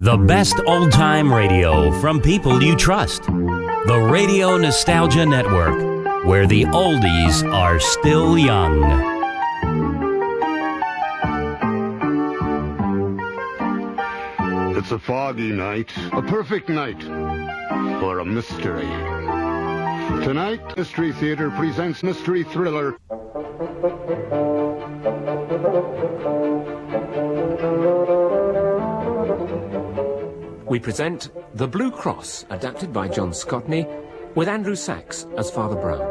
The best old-time radio from people you trust. The Radio Nostalgia Network, where the oldies are still young. It's a foggy night, a perfect night for a mystery. Tonight, Mystery Theater presents Mystery Thriller. We present The Blue Cross, adapted by John Scotney, with Andrew Sachs as Father Brown.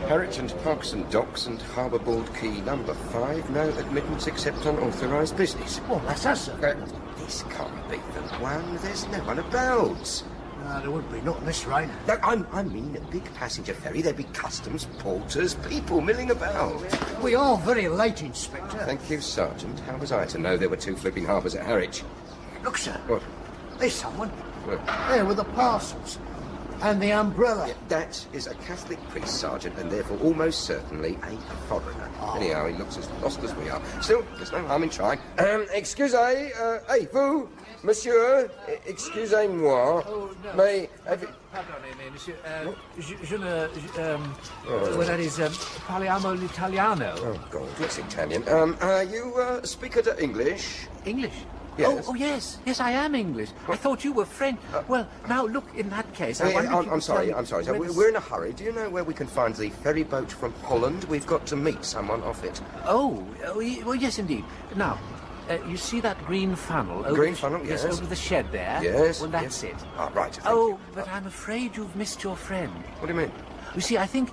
Harwich and Parkson Docks and Harbour Board Key number 5, no admittance except on authorised business. Well, that's us, sir. This can't be the one. There's no one about. No, there wouldn't be, not in this rain. No, I mean a big passenger ferry. There'd be customs, porters, people milling about. We are very late, Inspector. Thank you, Sergeant. How was I to know there were 2 flipping harbours at Harwich? Look, sir. What? There's someone. What? There with the parcels. And the umbrella. Yeah, that is a Catholic priest, Sergeant, and therefore almost certainly a foreigner. Oh. Anyhow, he looks as lost as we are. Still, there's no harm in trying. Excusez, hey, vous, monsieur, excusez-moi. Oh, no. May... have you... Pardon, monsieur. Well, that is, parliamo l'italiano. Oh, God, what's Italian? You speak at English? English? Yes. Oh, yes. Yes, I am English. I thought you were French. Well, now, look, in that case, I wonder if you I'm could sorry, tell me I'm sorry. where the- We're in a hurry. Do you know where we can find the ferry boat from Holland? We've got to meet someone off it. Well, yes, indeed. Now, you see that green funnel? Over Green funnel, Yes, yes. over the shed there? Yes. Well, that's yes. it. Ah, right. Thank Oh, you. but I'm afraid you've missed your friend. What do you mean? You see, I think...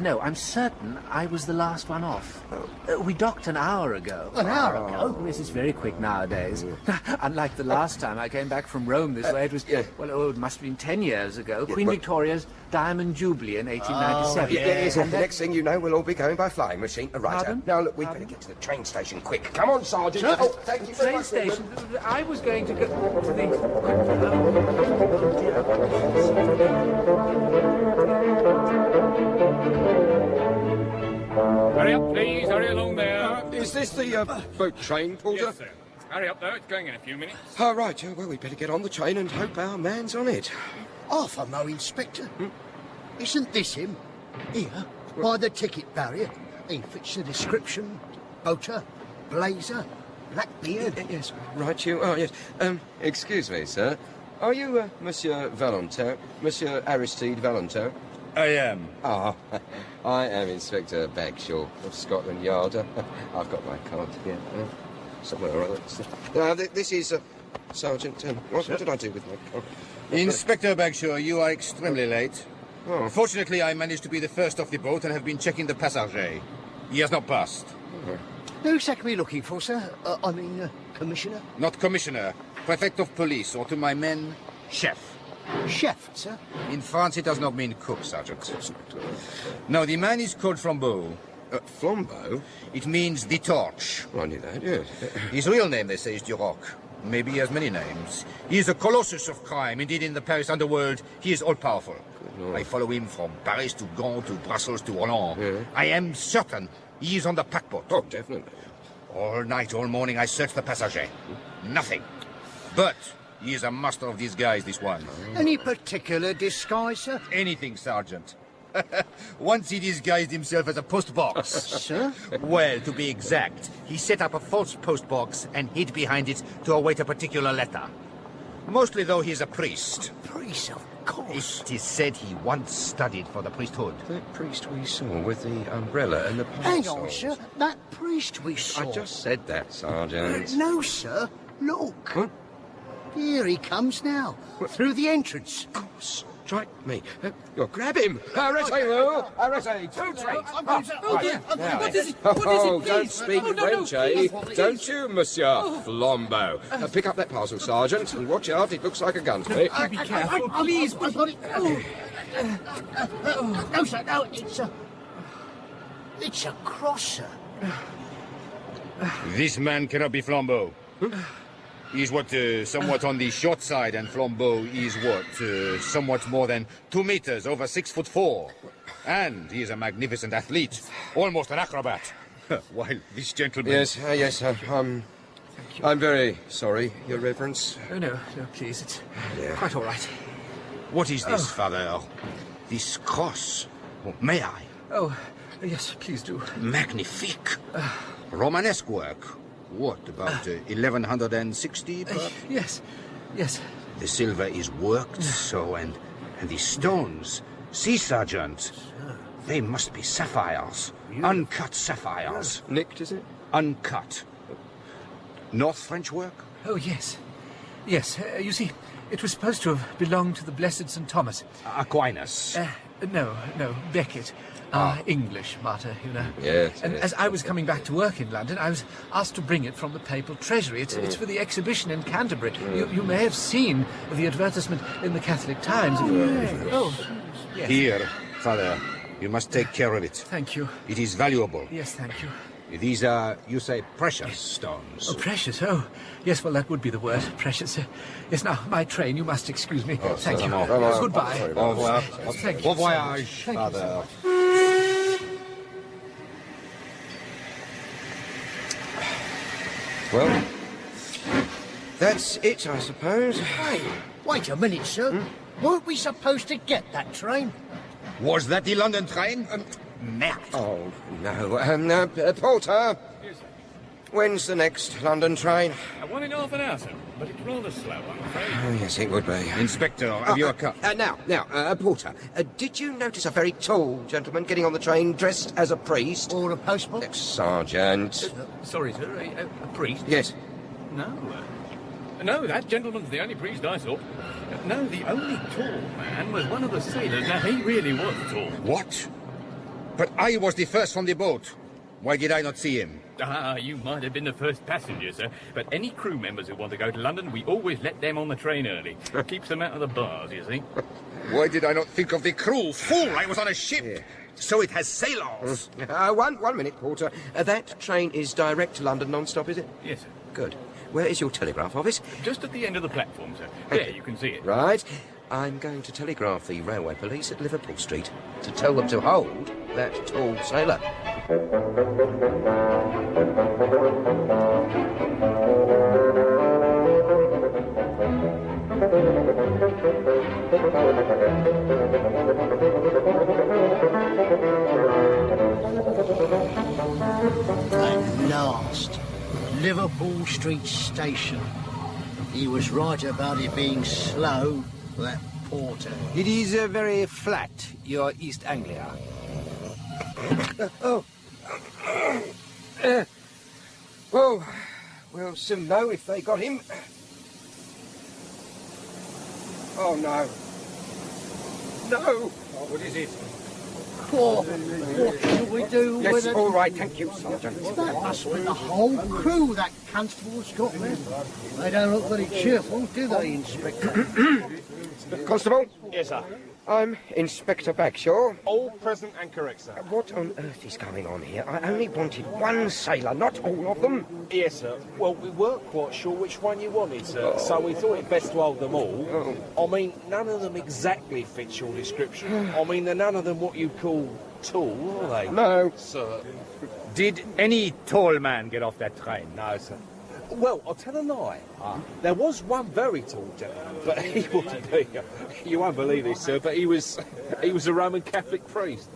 no, I'm certain I was the last one off. We docked an hour ago. An hour ago? This is very quick nowadays. Unlike the last time I came back from Rome this way, it was, yeah. well, it must have been 10 years ago. Yeah, Queen but- Victoria's Diamond Jubilee in 1897. Yes, And the that- next thing you know, we'll all be going by flying machine. Right, Pardon? now, look, we'd Pardon? better get to the train station quick. Come on, Sergeant. Sure. Oh, thank you very Train much. station. I was going to go to the... Hurry up, please. Hurry along there. Is this the boat train, Porter? Yes, sir. Hurry up, though. It's going in a few minutes. Oh, right. Yeah, well, we'd better get on the train and hope our man's on it. Half a mo, Inspector. Isn't this him? Here, by the ticket barrier. He fits the description. Boater, blazer, black beard. Yes, right, you. Oh, yes. Excuse me, sir. Are you Monsieur Valentin? Monsieur Aristide Valentin? I am. Ah, I am Inspector Bagshaw of Scotland Yard. I've got my card here. Somewhere or other. This is Sergeant. What did I do with my card? Inspector Bagshaw, you are extremely late. Oh. Fortunately, I managed to be the first off the boat and have been checking the passager. He has not passed. Who exactly looking for, sir? Commissioner? Not commissioner, prefect of police, or to my men, chef. Chef, sir? In France, it does not mean cook, Sergeant. No, the man is called Flambeau. Flambeau? It means the torch. Well, I knew that, yes. His real name, they say, is Duroc. Maybe he has many names. He is a colossus of crime. Indeed, in the Paris underworld, he is all-powerful. I follow him from Paris to Gand to Brussels to Roland. Yeah. I am certain he is on the paquebot. Oh, definitely. All night, all morning, I search the passager. Nothing. But he is a master of disguise, this one. Any particular disguise, sir? Anything, Sergeant. Once he disguised himself as a postbox. Sir? Well, to be exact, he set up a false postbox and hid behind it to await a particular letter. Mostly, though, he is a priest. Priest, of course. It is said he once studied for the priesthood. That priest we saw with the umbrella and the Hang parasol. on, sir. That priest we saw. I just said that, Sergeant. No, sir. Look. What? Here he comes now. Through the entrance. Strike me. Grab him. Arrêtez-vous. Arrêtez. Two trains. Oh, dear. What is it? Oh, Please? don't speak Oh, no, French, no, eh? please. Don't you, Monsieur Flambeau? Pick up that parcel, Sergeant, and watch out. It looks like a gun to me. Be careful, please. I've got it. No, sir. No, it's a cross, sir. This man cannot be Flambeau. He's somewhat on the short side, and Flambeau is somewhat more than 2 meters, over 6'4". And he is a magnificent athlete, almost an acrobat. While this gentleman... Yes, I'm very sorry, Your Reverence. Oh, no, please, it's Yeah. quite all right. What is this, Father? This cross? May I? Oh, yes, please do. Magnifique. Romanesque work. What, about 1160? Yes. The silver is worked so, and the stones. See, Sergeant. They must be sapphires. Uncut sapphires. Nicked, is it? Uncut. North French work? Oh, yes. Yes, you see, it was supposed to have belonged to the Blessed St. Thomas. Aquinas. No, Becket. Our English martyr, you know. Yes. And as I was coming back to work in London, I was asked to bring it from the papal treasury. It's for the exhibition in Canterbury. You may have seen the advertisement in the Catholic Times. Yes. Here, Father, you must take care of it. Thank you. It is valuable. Yes, thank you. These are, you say, precious stones. Oh, precious. Oh, yes, well, that would be the word. Precious. Yes, now, my train. You must excuse me. Thank you. Goodbye. Au revoir. Thank you. Bon voyage, Thank you, Father. Well, that's it, I suppose. Hey, wait a minute, sir. Weren't we supposed to get that train? Was that the London train? Merde. Oh, no. Porter, Yes, sir. when's the next London train? 1.5 hours, sir. But it's rather slow, I'm afraid. Oh, yes, it would be. Inspector, have you a cup? Now, Porter, did you notice a very tall gentleman getting on the train dressed as a priest? Or a postman? Sergeant. Sorry, sir. A priest? Yes. No, that gentleman's the only priest I saw. No, the only tall man was one of the sailors. Now, he really was tall. What? But I was the first from the boat. Why did I not see him? You might have been the first passenger, sir. But any crew members who want to go to London, we always let them on the train early. Keeps them out of the bars, you see. Why did I not think of the crew? Fool, I was on a ship. So it has sailors. One minute, Porter. That train is direct to London non-stop, is it? Yes, sir. Good. Where is your telegraph office? Just at the end of the platform, sir. There, you can see it. Right. I'm going to telegraph the railway police at Liverpool Street to tell them to hold that tall sailor. At last, Liverpool Street Station. He was right about it being slow, that porter. It is very flat, your East Anglia. Well, we'll soon know if they got him. Oh, no. No! What is it? What shall we do with it? All right, thank you, Sergeant. That must be the whole crew that constable's got there. They don't look very cheerful, do they, Inspector? Constable, Yes, sir. I'm Inspector Bagshaw. All present and correct, sir. What on earth is going on here? I only wanted one sailor, not all of them. Yes, sir. Well, we weren't quite sure which one you wanted, sir, so we thought it best to hold them all. I mean, none of them exactly fit your description. I mean, they're none of them what you'd call tall, are they? No. Sir. Did any tall man get off that train? No, sir. Well, I'll tell a lie. There was one very tall gentleman, but he wouldn't be. You won't believe this, sir, but he was a Roman Catholic priest.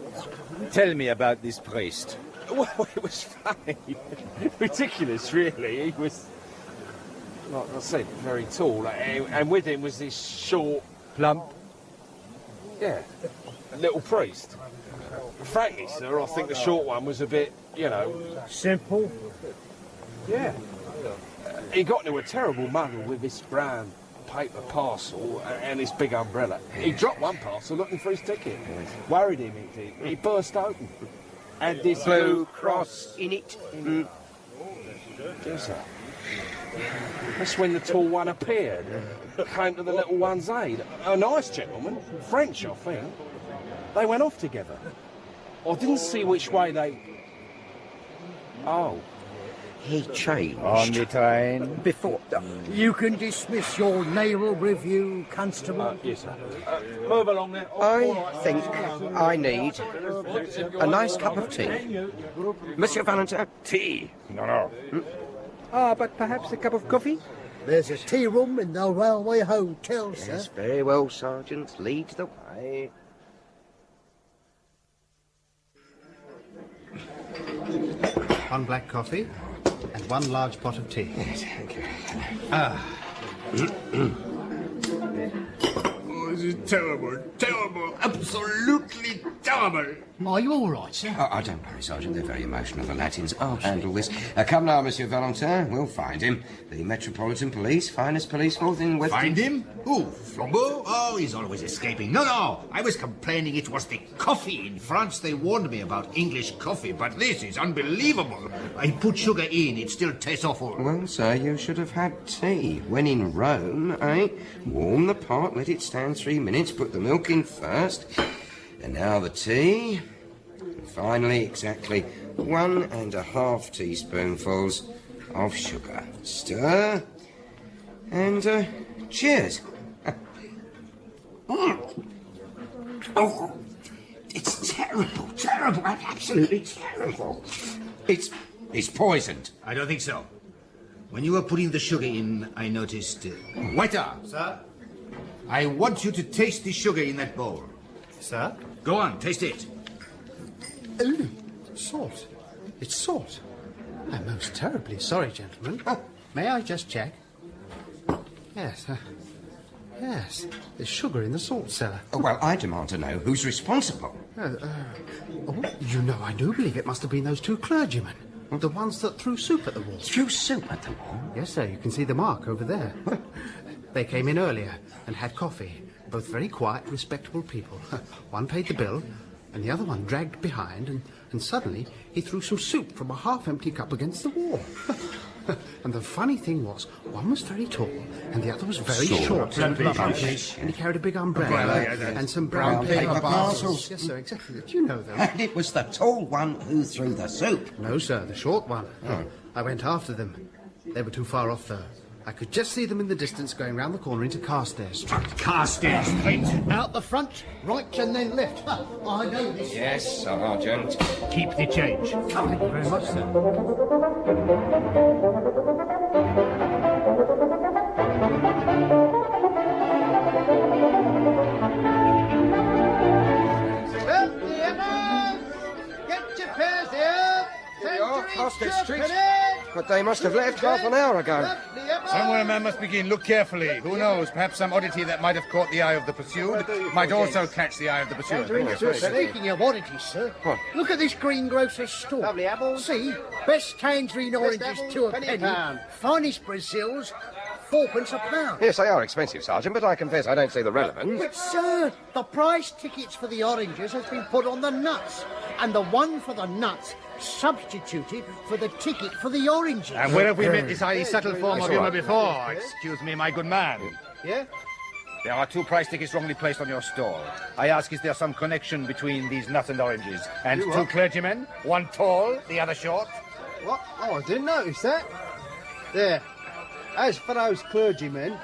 Tell me about this priest. Well, it was funny. Ridiculous, really. He was, like I said, very tall, and with him was this short, Plump. little priest. Frankly, sir, I think the short one was a bit, Simple. Yeah. He got into a terrible muddle with this brown paper parcel and this big umbrella. He dropped one parcel looking for his ticket. Worried him, it did. He burst open. And this Blue cross in it. Yes, sir. That's when the tall one appeared. Came to the little one's aid. A nice gentleman, French, I think. They went off together. I didn't see which way they... Oh. he changed? On the train. Before... You can dismiss your naval review, Constable. Yes, sir. Move along there. I think I need a nice cup of tea. Monsieur Valentin? Tea. No. But perhaps a cup of coffee? There's a tea room in the railway hotel, sir. Yes, very well, Sergeant. Lead the way. One black coffee and one large pot of tea. Yes, thank you. Oh, this is terrible. Absolutely terrible. Are you all right, sir? Oh, don't worry, Sergeant. They're very emotional, the Latins. I'll handle this. Come now, Monsieur Valentin. We'll find him. The Metropolitan Police, finest police force in West... Find him? Who? Flambeau? Oh, he's always escaping. No. I was complaining it was the coffee. In France, they warned me about English coffee, but this is unbelievable. I put sugar in, it still tastes awful. Well, sir, you should have had tea. When in Rome, eh? Warm the pot, let it stand 3 minutes, put the milk in first. And now the tea. And finally, exactly 1.5 teaspoonfuls of sugar. Stir. And, cheers. Oh, it's terrible, absolutely terrible. It's poisoned. I don't think so. When you were putting the sugar in, I noticed... Waiter! Sir? I want you to taste the sugar in that bowl. Sir? Go on, taste it. Salt. It's salt. I'm most terribly sorry, gentlemen. May I just check? Yes, yes. There's sugar in the salt cellar. Oh, well, I demand to know who's responsible. You know, I do believe it must have been those two clergymen. The ones that threw soup at the wall. Threw soup at the wall? Yes, sir. You can see the mark over there. They came in earlier and had coffee. Both very quiet, respectable people. One paid the bill, and the other one dragged behind, and suddenly he threw some soup from a half-empty cup against the wall. And the funny thing was, one was very tall, and the other was very short and plumpish, and he carried a big umbrella and some brown paper parcels. Yes, sir, exactly. Do you know them? And it was the tall one who threw the soup. No, sir, the short one. I went after them. They were too far off, though. I could just see them in the distance going round the corner into Carstairs Street. Carstairs Street? Out the front, right and then left. I know this. Yes, Sergeant. Keep the change. Thank you very much, sir. Get your pairs here. Here we are, Carstairs Street. But they must have left half an hour ago. Somewhere a man must begin. Look carefully. Who knows? Perhaps some oddity that might have caught the eye of the pursued might also catch the eye of the pursued. Speaking of oddities, sir, look at this greengrocer's store. Lovely apples. See, best tangerine oranges, 2 a penny. Finest Brazils, 4p a pound. Yes, they are expensive, Sergeant, but I confess I don't see the relevance. But, sir, the price tickets for the oranges has been put on the nuts, and the one for the nuts substituted for the ticket for the oranges. And where have we met this highly subtle form of humour before? Excuse me, my good man. Yeah? There are 2 price tickets wrongly placed on your stall. I ask, is there some connection between these nuts and oranges? And 2 clergymen, one tall, the other short? What? Oh, I didn't notice that. There. As for those clergymen,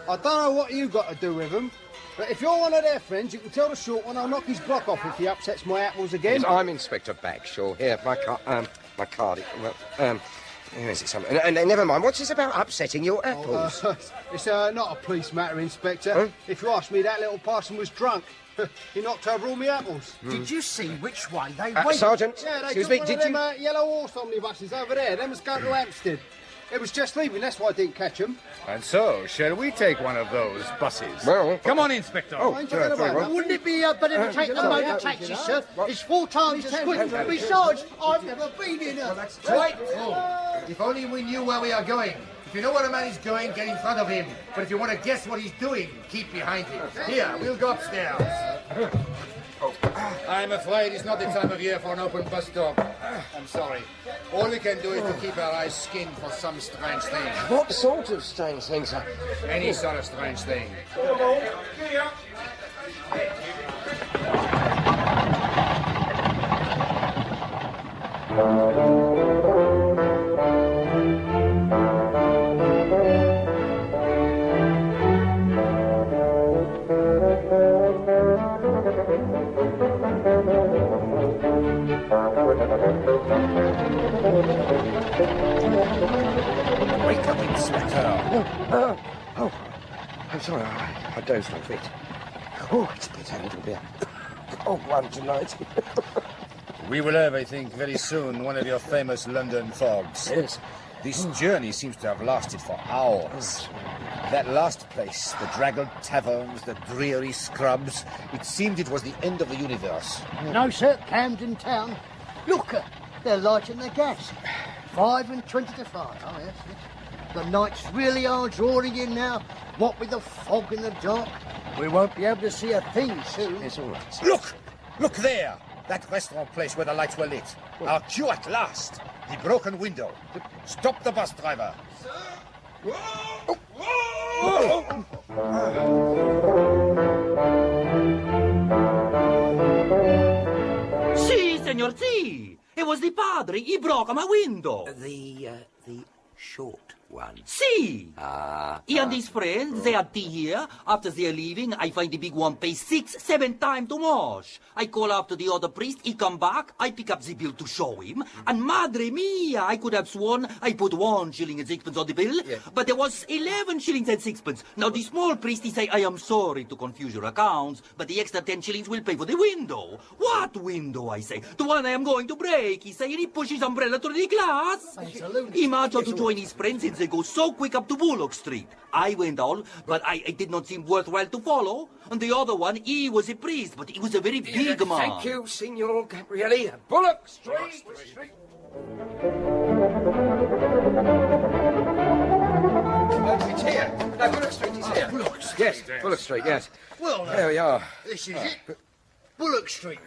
I don't know what you got to do with them, but if you're one of their friends, you can tell the short one I'll knock his block off if he upsets my apples again. Yes, I'm Inspector Bagshaw. Here, my card. Well, where is it? And never mind. What's this about upsetting your apples? It's not a police matter, Inspector. Huh? If you ask me, that little parson was drunk. He knocked over all my apples. Did you see which way they went? Sergeant, yeah, excuse me, did you... yellow horse omnibuses over there. They must go to Hampstead. It was just leaving, that's why I didn't catch them. And so, shall we take one of those buses? Well... Come on, Inspector. Wouldn't it be better to take the motor taxi, sir? It's 4 times as quick. Besides, I've never been in a... Quite full. If only we knew where we are going. If you know where a man is going, get in front of him. But if you want to guess what he's doing, keep behind him. Here, we'll go upstairs. I'm afraid it's not the time of year for an open bus stop. I'm sorry. All we can do is to keep our eyes skinned for some strange thing. What sort of strange thing, sir? Any sort of strange thing. Wake up, Inspector. Oh, I'm sorry, I dozed off it. Oh, it's a little bit cold one tonight. We will have, I think, very soon one of your famous London fogs. Yes. This journey seems to have lasted for hours. That last place, the draggled taverns, the dreary scrubs, it seemed it was the end of the universe. No, sir, Camden Town. Look, they're lighting the gas. 5 and 20 to 5. Oh, yes, yes. The nights really are drawing in now. What with the fog in the dark, we won't be able to see a thing soon. It's all right. Look! Look there! That restaurant place where the lights were lit. Our cue at last. The broken window. Stop the bus driver. Sir? Si, senor, si. It was the padre. He broke my window. The short one. Si. He and his friends, they had tea here. After they're leaving, I find the big one pay 6-7 times too much. I call after the other priest, he come back, I pick up the bill to show him, and madre mia, I could have sworn I put 1 shilling and 6pence on the bill, but there was 11 shillings and 6pence. Now the small priest, he say, I am sorry to confuse your accounts, but the extra 10 shillings will pay for the window. What window, I say? The one I am going to break, he say, and he push his umbrella through the glass. He marched out to join his friends, and they go so quick up to Bullock Street. I went down, but it did not seem worthwhile to follow. And the other one, he was a priest, but he was a very big man. Thank you, Signor Gabrielli. Bullock Street. It's here. No, Bullock Street is here. Bullock Street? Yes, Bullock Street, yes. Well, there we are. This is it. Bullock Street.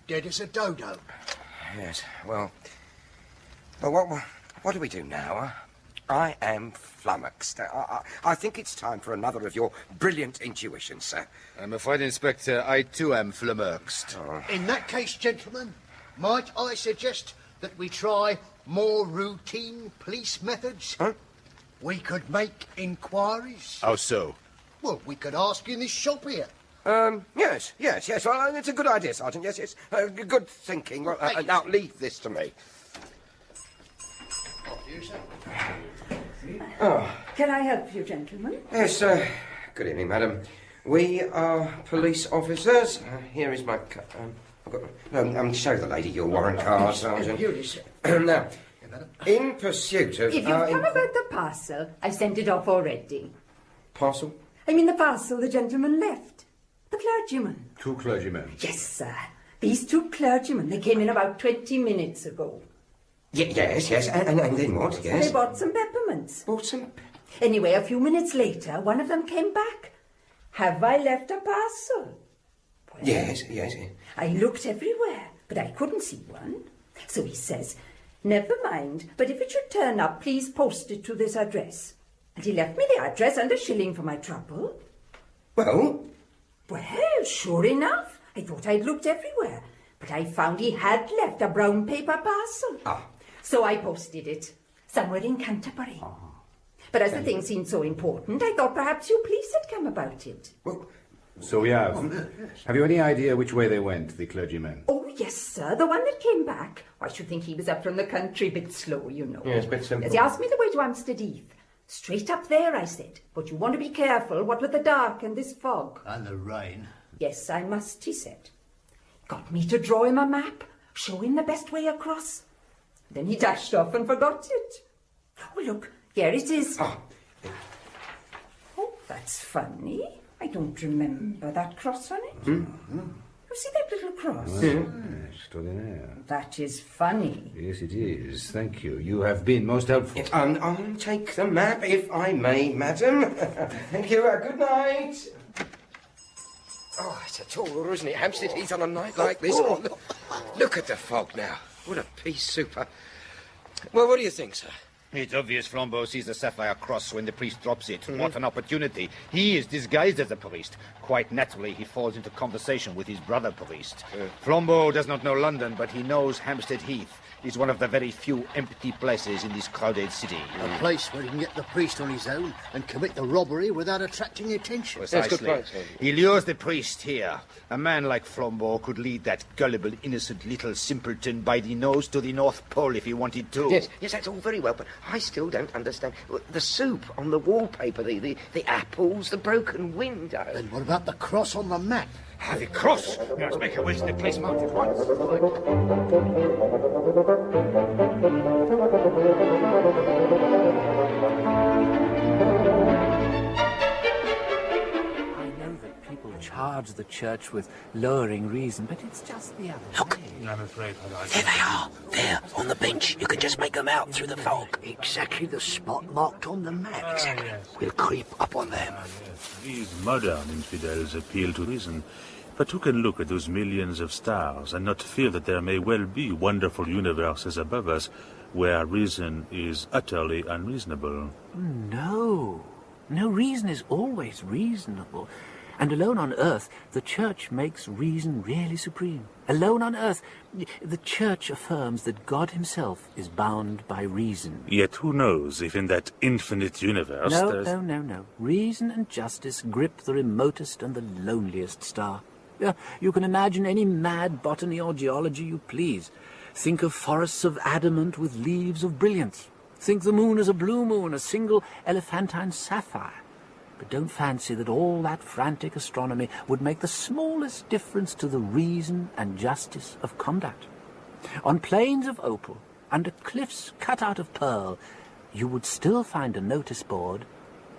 Dead as a dodo. Yes, well, what do we do now? I am flummoxed. I think it's time for another of your brilliant intuitions, sir. I'm afraid, Inspector, I too am flummoxed. In that case, gentlemen, might I suggest that we try more routine police methods? Huh? We could make inquiries. How so? Well, we could ask in this shop here. Yes. Well, it's a good idea, Sergeant. Yes. Good thinking. Well, now, leave this to me. Can I help you, gentlemen? Yes, good evening, madam. We are police officers. Here is my... show the lady your warrant card, Sergeant. Here it is, sir. Now, in pursuit of... If you've come about the parcel, I've sent it off already. Parcel? I mean the parcel the gentleman left. The clergyman. 2 clergymen? Yes, sir. These 2 clergymen, they came in about 20 minutes ago. Yes. And then what? Yes. They bought some peppermints. Bought some... Anyway, a few minutes later, one of them came back. Have I left a parcel? Well, Yes. I looked everywhere, but I couldn't see one. So he says, never mind, but if it should turn up, please post it to this address. And he left me the address and a shilling for my trouble. Well, sure enough, I thought I'd looked everywhere, but I found he had left a brown paper parcel. So I posted it, somewhere in Canterbury. But as the thing seemed so important, I thought perhaps you police had come about it. So we have. Have you any idea which way they went, the clergymen? Oh, yes, sir, the one that came back. I should think he was up from the country, a bit slow, you know. Yes, a bit simple. He asked me the way to Hampstead Heath. Straight up there, I said. But you want to be careful, what with the dark and this fog. And the rain. Yes, I must, he said. Got me to draw him a map, show him the best way across. Then he dashed off and forgot it. Oh, look, here it is. Oh, that's funny. I don't remember that cross on it. You see that little cross? Extraordinaire. That is funny. Yes, it is. Thank you. You have been most helpful. I'll take the map, if I may, madam. Thank you. Good night. Oh, it's a tall order, isn't it? Hampstead Heath on a night like this. Oh, look at the fog now. What a piece super. Well, what do you think, sir? It's obvious Flambeau sees the sapphire cross when the priest drops it. What an opportunity. He is disguised as a priest. Quite naturally, he falls into conversation with his brother priest. Flambeau does not know London, but he knows Hampstead Heath. is one of the very few empty places in this crowded city. A place where he can get the priest on his own and commit the robbery without attracting attention. Precisely. He lures the priest here. A man like Flambeau could lead that gullible, innocent little simpleton by the nose to the North Pole if he wanted to. Yes, that's all very well, but I still don't understand. The soup on the wallpaper, the apples, the broken window. And what about the cross on the map? The cross! Let's make a wish the place mount at once. Charge the church with lowering reason, but it's just the other way. I'm afraid There they are, there, on the bench. You can just make them out through the fog. Exactly the spot marked on the map. Exactly. Yes. We'll creep up on them. These modern infidels appeal to reason. But who can look at those millions of stars and not feel that there may well be wonderful universes above us where reason is utterly unreasonable? No. No, reason is always reasonable. And alone on earth, the Church makes reason really supreme. Alone on earth, the Church affirms that God himself is bound by reason. Yet who knows if in that infinite universe there's... No. Reason and justice grip the remotest and the loneliest star. You can imagine any mad botany or geology you please. Think of forests of adamant with leaves of brilliance. Think the moon as a blue moon, a single elephantine sapphire. But don't fancy that all that frantic astronomy would make the smallest difference to the reason and justice of conduct. On plains of opal, under cliffs cut out of pearl, you would still find a notice board,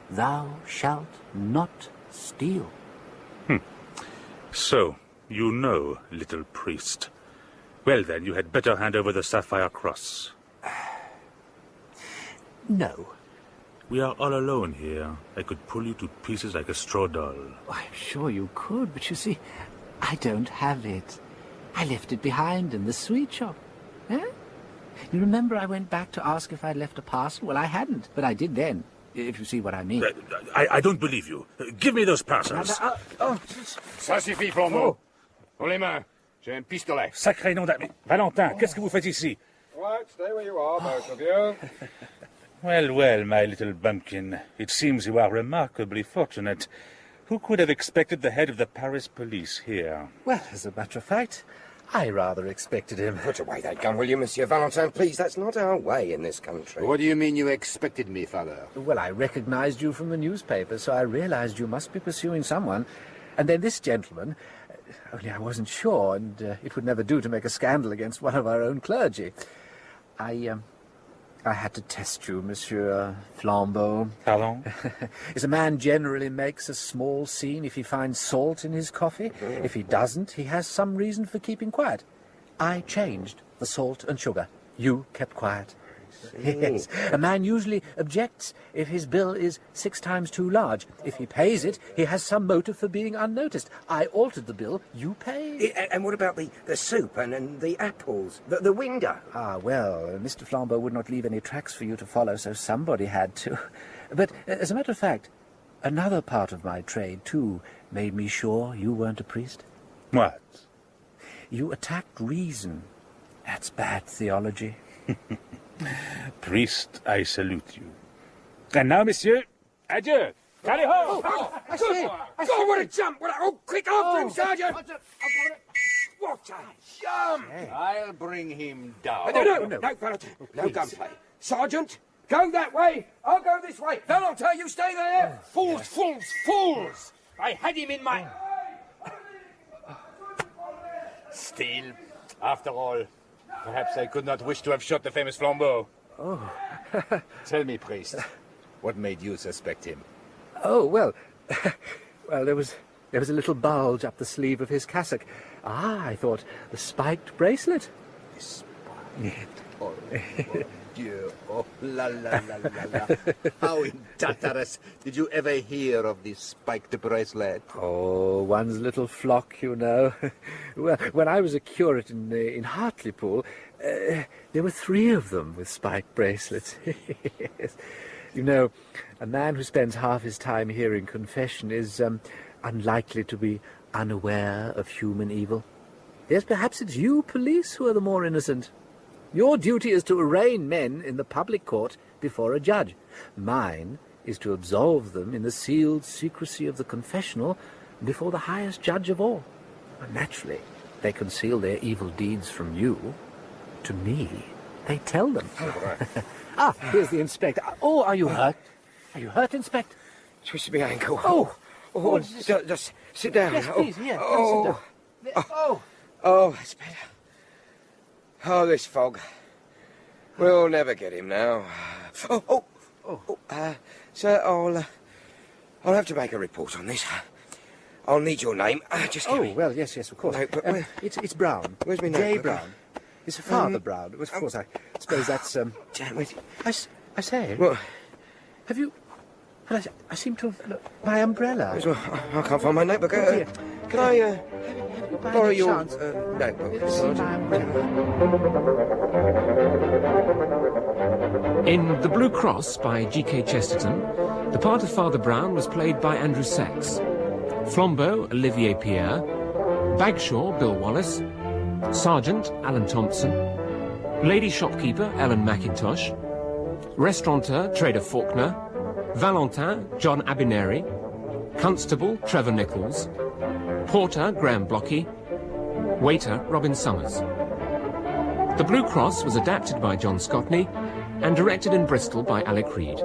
"Thou shalt not steal." So, you know, little priest. Well then, you had better hand over the sapphire cross. No. We are all alone here. I could pull you to pieces like a straw doll. I'm sure you could, but you see, I don't have it. I left it behind in the sweet shop. Eh? You remember I went back to ask if I'd left a parcel? Well, I hadn't, but I did then, if you see what I mean. I don't believe you. Give me those parcels. Ça suffit, Flambeau. Dans les mains. J'ai un pistolet. Sacré nom d'ami. Valentin, qu'est-ce que vous faites ici? Right, stay where you are, both of you. Well, my little bumpkin. It seems you are remarkably fortunate. Who could have expected the head of the Paris police here? Well, as a matter of fact, I rather expected him. Put away that gun, will you, Monsieur Valentin? Please, that's not our way in this country. What do you mean you expected me, father? Well, I recognized you from the newspaper, so I realized you must be pursuing someone. And then this gentleman, only I wasn't sure, and it would never do to make a scandal against one of our own clergy. I had to test you, Monsieur Flambeau. Pardon? As a man generally makes a small scene if he finds salt in his coffee. If he doesn't, he has some reason for keeping quiet. I changed the salt and sugar. You kept quiet. Yes. A man usually objects if his bill is 6 times too large. If he pays it, he has some motive for being unnoticed. I altered the bill. You paid. And what about the soup and the apples? The window? Ah, well, Mr. Flambeau would not leave any tracks for you to follow, so somebody had to. But, as a matter of fact, another part of my trade, too, made me sure you weren't a priest. What? You attacked reason. That's bad theology. Priest, I salute you. And now, monsieur, adieu. Tally ho! I see. God, what a jump! Quick after him, Sergeant! What a jump! I'll bring him down. No, Valentin. No gunplay. Sergeant, go that way. I'll go this way. Valentin, you stay there. Fools! I had him in my... Still, after all, perhaps I could not wish to have shot the famous Flambeau. Oh. Tell me, priest, what made you suspect him? Oh, well, there was a little bulge up the sleeve of his cassock. Ah, I thought the spiked bracelet. Oh, Dieu. Oh, la, la, la, la, la. How in Tartarus did you ever hear of this spiked bracelet? Oh, one's little flock, you know. Well, when I was a curate in Hartlepool, there were 3 of them with spiked bracelets. Yes. You know, a man who spends half his time hearing confession is unlikely to be unaware of human evil. Yes, perhaps it's you, police, who are the more innocent. Your duty is to arraign men in the public court before a judge. Mine is to absolve them in the sealed secrecy of the confessional before the highest judge of all. Naturally, they conceal their evil deeds from you. To me, they tell them. Ah, here's the inspector. Oh, are you hurt? Are you hurt, Inspector? Twisted my ankle. Oh, just sit down. Yes, please, here. Sit down. Oh, that's better. Oh, this fog. We'll never get him now. Sir, I'll have to make a report on this. I'll need your name. Just give me... well, yes, of course. No, but it's Brown. Where's my J. notebook? Brown. It's Father Brown. Of course, I suppose that's... Damn it. I say... What? Have you... Well, I seem to have... Look, my umbrella. Well, I can't find my notebook. Here. Can I borrow any your chance? notebook? See my umbrella. In The Blue Cross by G.K. Chesterton, the part of Father Brown was played by Andrew Sachs. Flambeau, Olivier Pierre. Bagshaw, Bill Wallace. Sergeant, Alan Thompson. Lady Shopkeeper, Ellen McIntosh. Restaurateur, Trader Faulkner. Valentin, John Abineri. Constable, Trevor Nichols. Porter, Graham Blocky. Waiter, Robin Summers. The Blue Cross was adapted by John Scotney and directed in Bristol by Alec Reed.